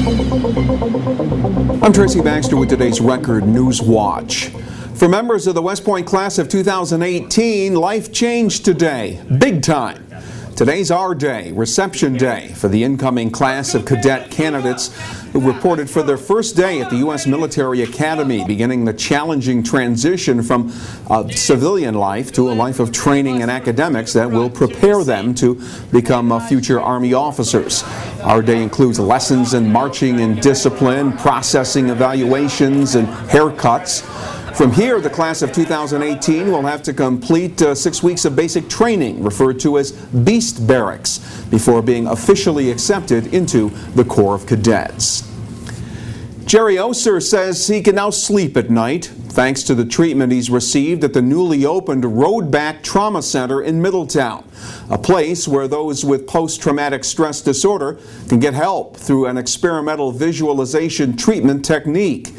I'm Tracy Baxter with today's Record Newswatch. For members of the West Point class of 2018, life changed today, big time. Today's our day, reception day, for the incoming class of cadet candidates who reported for their first day at the U.S. Military Academy, beginning the challenging transition from civilian life to a life of training and academics that will prepare them to become future Army officers. Our day includes lessons in marching and discipline, processing evaluations, and haircuts. From here, the class of 2018 will have to complete 6 weeks of basic training, referred to as Beast Barracks, before being officially accepted into the Corps of Cadets. Jerry Oser says he can now sleep at night thanks to the treatment he's received at the newly opened Road-Back Trauma Center in Middletown, a place where those with post-traumatic stress disorder can get help through an experimental visualization treatment technique.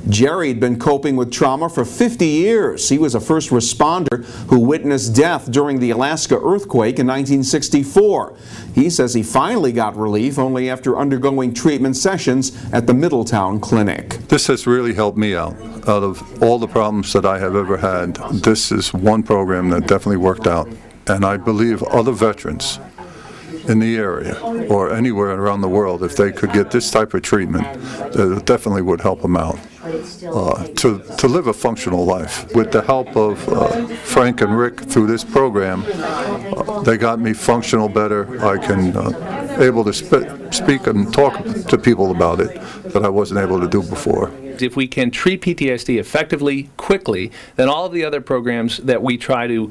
Jerry had been coping with trauma for 50 years. He was a first responder who witnessed death during the Alaska earthquake in 1964. He says he finally got relief only after undergoing treatment sessions at the Middletown Clinic. This has really helped me out. Out of all the problems that I have ever had, this is one program that definitely worked out. And I believe other veterans in the area or anywhere around the world, if they could get this type of treatment, it definitely would help them out to live a functional life. With the help of Frank and Rick through this program, they got me functional better. I can able to speak and talk to people about it that I wasn't able to do before. If we can treat PTSD effectively, quickly, then all of the other programs that we try to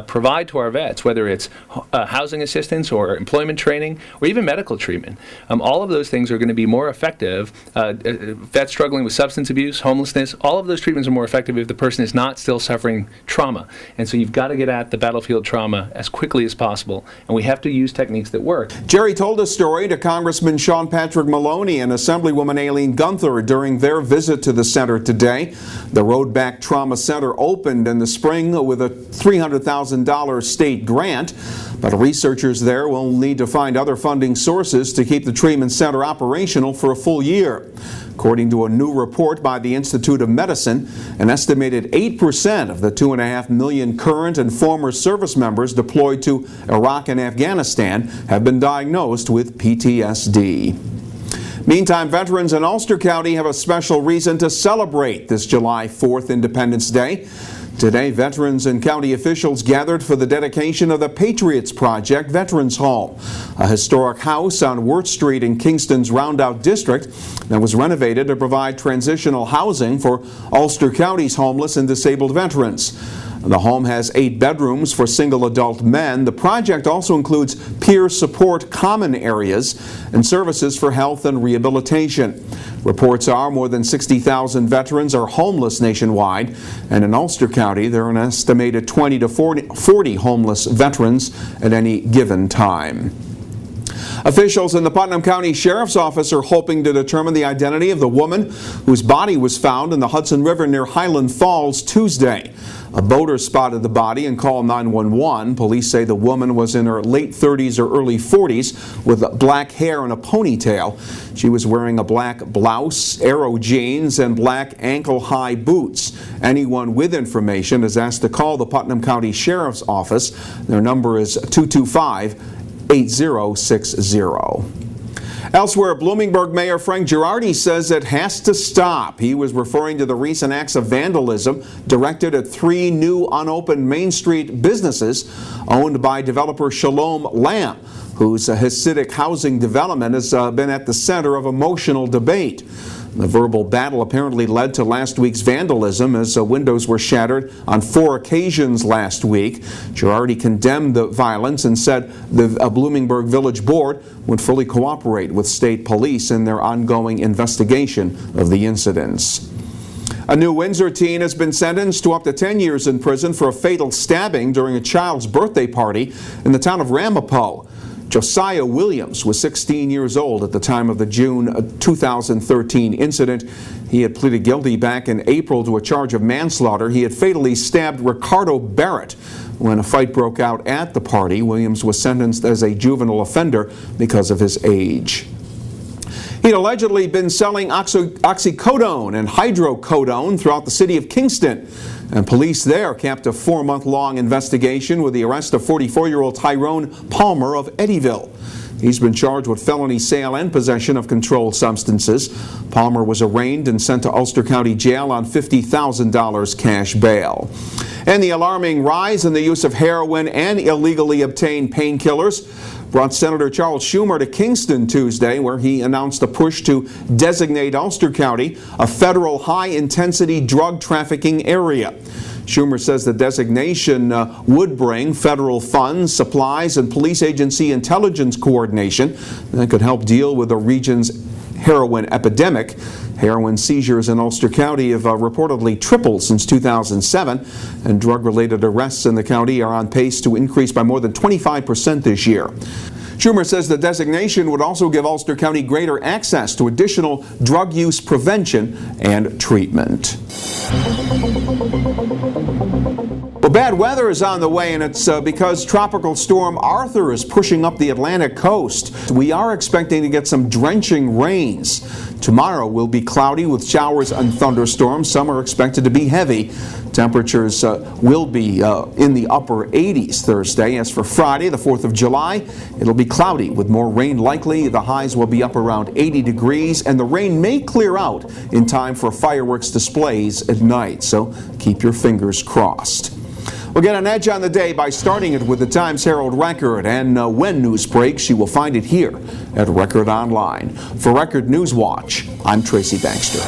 provide to our vets, whether it's housing assistance or employment training or even medical treatment, all of those things are going to be more effective. Vets struggling with substance abuse, homelessness, all of those treatments are more effective if the person is not still suffering trauma. And so you've got to get at the battlefield trauma as quickly as possible, and we have to use techniques that work. Jerry told a story to Congressman Sean Patrick Maloney and Assemblywoman Aileen Gunther during their visit to the center today. The Road-Back Trauma Center opened in the spring with a $300,000 state grant, but researchers there will need to find other funding sources to keep the treatment center operational for a full year. According to a new report by the Institute of Medicine, an estimated 8% of the 2.5 million current and former service members deployed to Iraq and Afghanistan have been diagnosed with PTSD. Meantime, veterans in Ulster County have a special reason to celebrate this July 4th Independence Day. Today, veterans and county officials gathered for the dedication of the Patriots Project Veterans Home, a historic house on Wirt Street in Kingston's Roundout District that was renovated to provide transitional housing for Ulster County's homeless and disabled veterans. The home has 8 bedrooms for single adult men. The project also includes peer support common areas and services for health and rehabilitation. Reports are more than 60,000 veterans are homeless nationwide, and in Ulster County there are an estimated 20 to 40 homeless veterans at any given time. Officials in the Putnam County Sheriff's Office are hoping to determine the identity of the woman whose body was found in the Hudson River near Highland Falls Tuesday. A boater spotted the body and called 911. Police say the woman was in her late 30s or early 40s with black hair and a ponytail. She was wearing a black blouse, arrow jeans, and black ankle-high boots. Anyone with information is asked to call the Putnam County Sheriff's Office. Their number is 225-8060. Elsewhere, Bloomingburg Mayor Frank Girardi says it has to stop. He was referring to the recent acts of vandalism directed at 3 new unopened Main Street businesses owned by developer Shalom Lamb, whose Hasidic housing development has been at the center of emotional debate. The verbal battle apparently led to last week's vandalism as windows were shattered on 4 occasions last week. Girardi condemned the violence and said the Bloomingburg Village Board would fully cooperate with state police in their ongoing investigation of the incidents. A New Windsor teen has been sentenced to up to 10 years in prison for a fatal stabbing during a child's birthday party in the town of Ramapo. Josiah Williams was 16 years old at the time of the June 2013 incident. He had pleaded guilty back in April to a charge of manslaughter. He had fatally stabbed Ricardo Barrett when a fight broke out at the party. Williams was sentenced as a juvenile offender because of his age. He'd allegedly been selling oxycodone and hydrocodone throughout the city of Kingston. And police there capped a 4-month-long investigation with the arrest of 44-year-old Tyrone Palmer of Eddyville. He's been charged with felony sale and possession of controlled substances. Palmer was arraigned and sent to Ulster County Jail on $50,000 cash bail. And the alarming rise in the use of heroin and illegally obtained painkillers brought Senator Charles Schumer to Kingston Tuesday, where he announced a push to designate Ulster County a federal high-intensity drug trafficking area. Schumer says the designation would bring federal funds, supplies, and police agency intelligence coordination that could help deal with the region's heroin epidemic. Heroin seizures in Ulster County have reportedly tripled since 2007, and drug-related arrests in the county are on pace to increase by more than 25% this year. Schumer says the designation would also give Ulster County greater access to additional drug use prevention and treatment. Well, bad weather is on the way, and it's because Tropical Storm Arthur is pushing up the Atlantic coast. We are expecting to get some drenching rains. Tomorrow will be cloudy with showers and thunderstorms. Some are expected to be heavy. Temperatures will be in the upper 80s Thursday. As for Friday, the 4th of July, it'll be cloudy with more rain likely. The highs will be up around 80 degrees, and the rain may clear out in time for fireworks displays at night. So keep your fingers crossed. We'll get an edge on the day by starting it with the Times-Herald Record, and when news breaks, you will find it here at Record Online. For Record Newswatch, I'm Tracy Baxter.